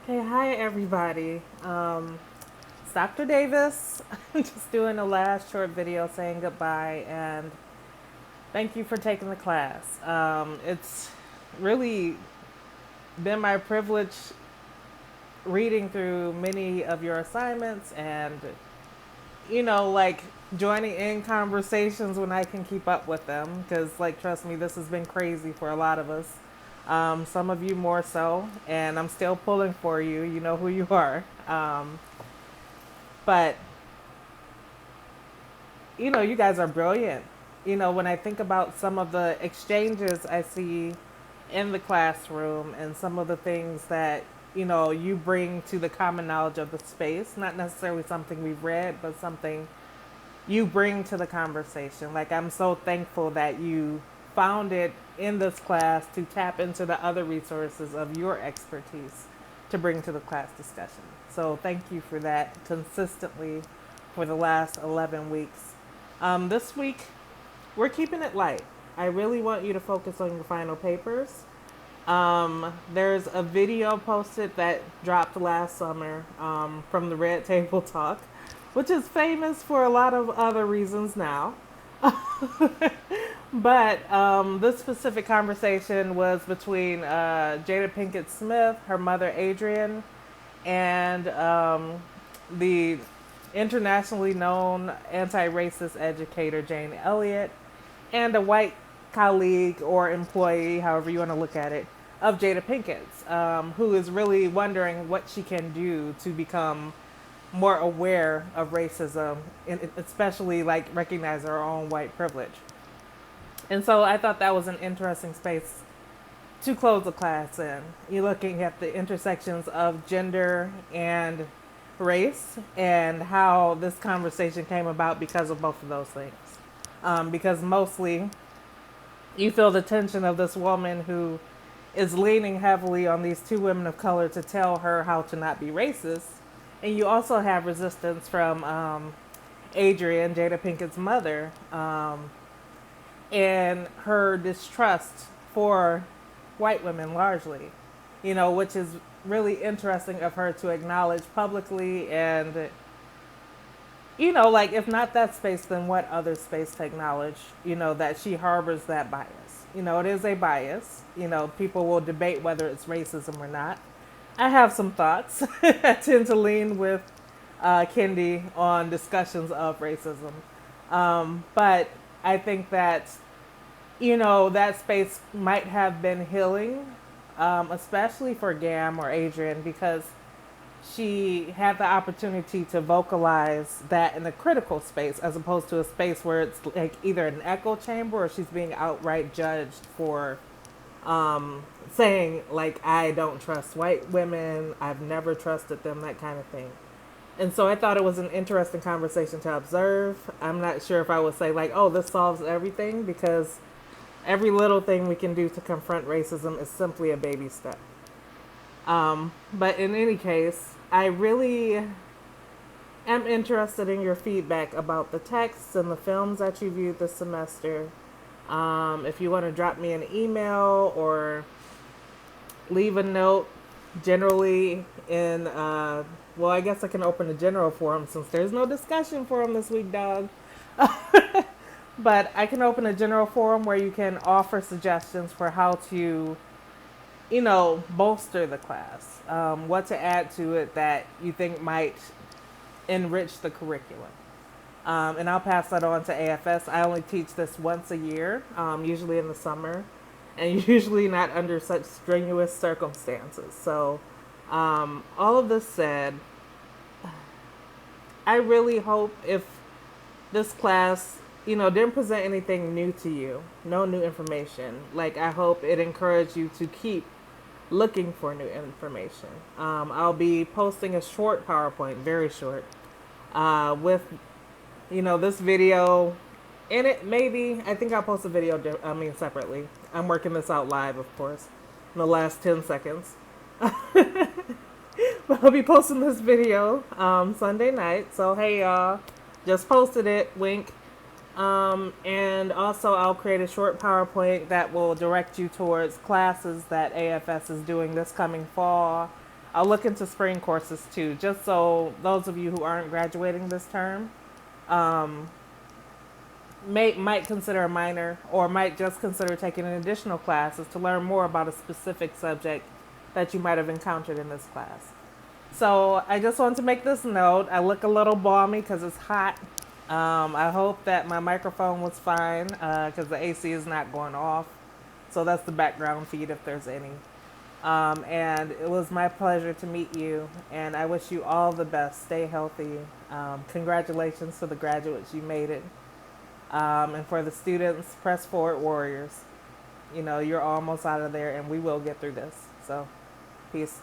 Hey, hi everybody. It's Dr. Davis. I'm just doing a last short video saying goodbye and thank you for taking the class. It's really been my privilege reading through many of your assignments and, like joining in conversations when I can keep up with them. Because, trust me, this has been crazy for a lot of us. Some of you more so, and I'm still pulling for you. You know who you are. But you guys are brilliant. When I think about some of the exchanges I see in the classroom and some of the things that, you bring to the common knowledge of the space, not necessarily something we've read, but something you bring to the conversation. Like, I'm so thankful that you found it in this class to tap into the other resources of your expertise to bring to the class discussion. So, thank you for that consistently for the last 11 weeks. This week, we're keeping it light. I really want you to focus on your final papers. There's a video posted that dropped last summer from the Red Table Talk, which is famous for a lot of other reasons now. But this specific conversation was between Jada Pinkett Smith, her mother Adrienne, and the internationally known anti racist educator Jane Elliott, and a white colleague or employee, however you want to look at it, of Jada Pinkett's, who is really wondering what she can do to become more aware of racism, and especially like recognize her own white privilege. And so I thought that was an interesting space to close the class in. You're looking at the intersections of gender and race and how this conversation came about because of both of those things. Because mostly you feel the tension of this woman who is leaning heavily on these two women of color to tell her how to not be racist. And you also have resistance from Adrienne, Jada Pinkett's mother, and her distrust for white women largely, which is really interesting of her to acknowledge publicly. And, like if not that space, then what other space to acknowledge, that she harbors that bias. It is a bias. People will debate whether it's racism or not. I have some thoughts. I tend to lean with Kendi on discussions of racism. But I think that that space might have been healing, especially for Gam or Adrienne, because she had the opportunity to vocalize that in a critical space as opposed to a space where it's like either an echo chamber or she's being outright judged for saying, like, I don't trust white women, I've never trusted them, that kind of thing. And so I thought it was an interesting conversation to observe. I'm not sure if I would say, like, oh, this solves everything, because every little thing we can do to confront racism is simply a baby step. But in any case, I really am interested in your feedback about the texts and the films that you viewed this semester. If you want to drop me an email or leave a note, generally in, well, I guess I can open a general forum since there's no discussion forum this week, dog. But I can open a general forum where you can offer suggestions for how to, bolster the class, what to add to it that you think might enrich the curriculum. And I'll pass that on to AFS. I only teach this once a year, usually in the summer, and usually not under such strenuous circumstances. So, all of this said, I really hope if this class, didn't present anything new to you, no new information. Like, I hope it encouraged you to keep looking for new information. I'll be posting a short PowerPoint, very short, with, this video in it. Maybe, I think I'll post a video, separately. I'm working this out live, of course, in the last 10 seconds. But I'll be posting this video Sunday night. So, hey, y'all, just posted it, wink. And also I'll create a short PowerPoint that will direct you towards classes that AFS is doing this coming fall. I'll look into spring courses too, just so those of you who aren't graduating this term might consider a minor or might just consider taking an additional classes to learn more about a specific subject that you might have encountered in this class. So I just wanted to make this note. I look a little balmy because it's hot. I hope that my microphone was fine because the AC is not going off. So that's the background feed if there's any. And it was my pleasure to meet you, and I wish you all the best. Stay healthy. Congratulations to the graduates, you made it. And for the students, press forward, warriors. You know, you're almost out of there, and we will get through this. So, peace.